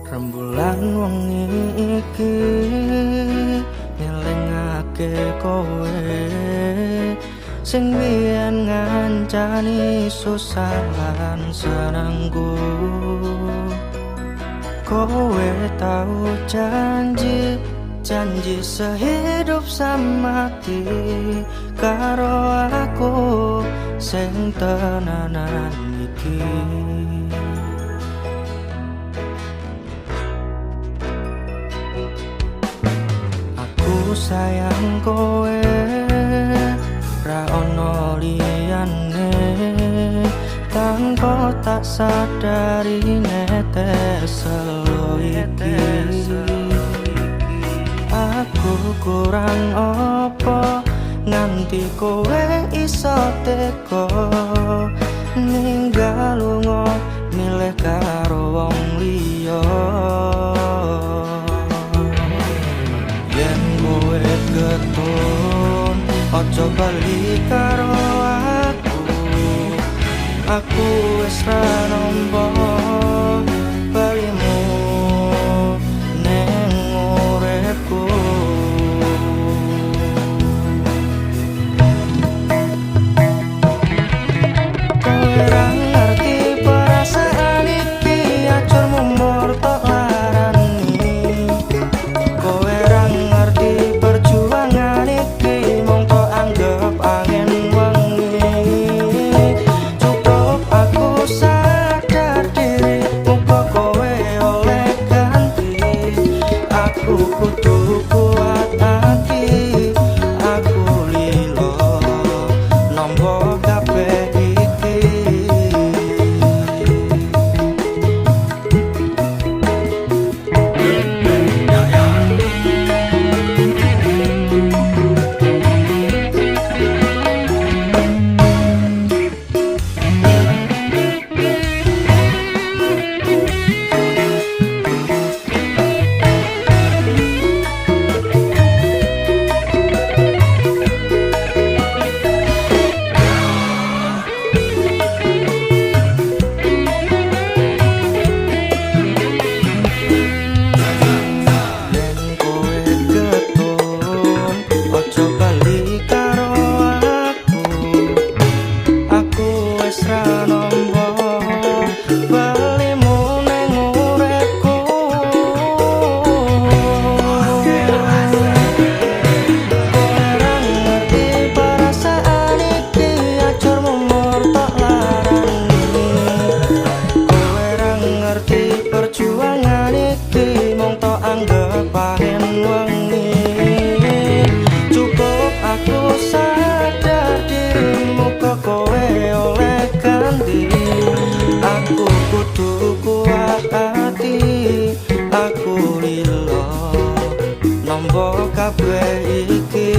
Rembulan wengi iki ngelingake kowe sing biyen ngancani susahan senengku. Kowe tau janji sehidup semati karo aku sing tenanan iki. Aku sayang kowe, ra ono liyane, tanpa tak sadari netes selo iki. Aku kurang apa nganti kowe iso teko ninggal lunga milih karo wong liya. Yen kowe ketun aja bali karo aku wis ra nampa balimu ning uripku. Kowe ra ngerti perasaan iki, acur mumur tok larani. Kowe ra ngerti perjuangan iki, mung tok anggap angin wengi. Cukup aku sadar diri, muga kowe oleh ganti. Aku kudu kuat hati, aku lilo nampa kabeh iki. Perjuangan iki mung tok anggap angin wengi. Cukup aku sadar diri, muga kowe oleh ganti. Aku kudu kuat hati, aku lilo nampa kabeh iki.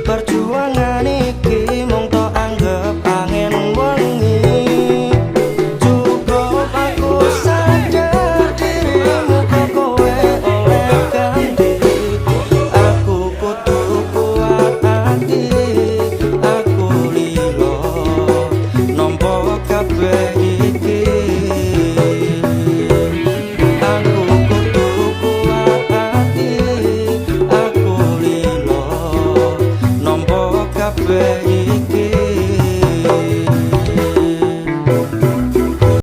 Perjuangan iki mung tok anggap angin wengi. Cukup aku sadar diri, muga kowe oleh ganti. Aku kudu kuat hati, aku lilo nampa kabeh iki. Aku kudu kuat hati, aku lilo nampa kabeh.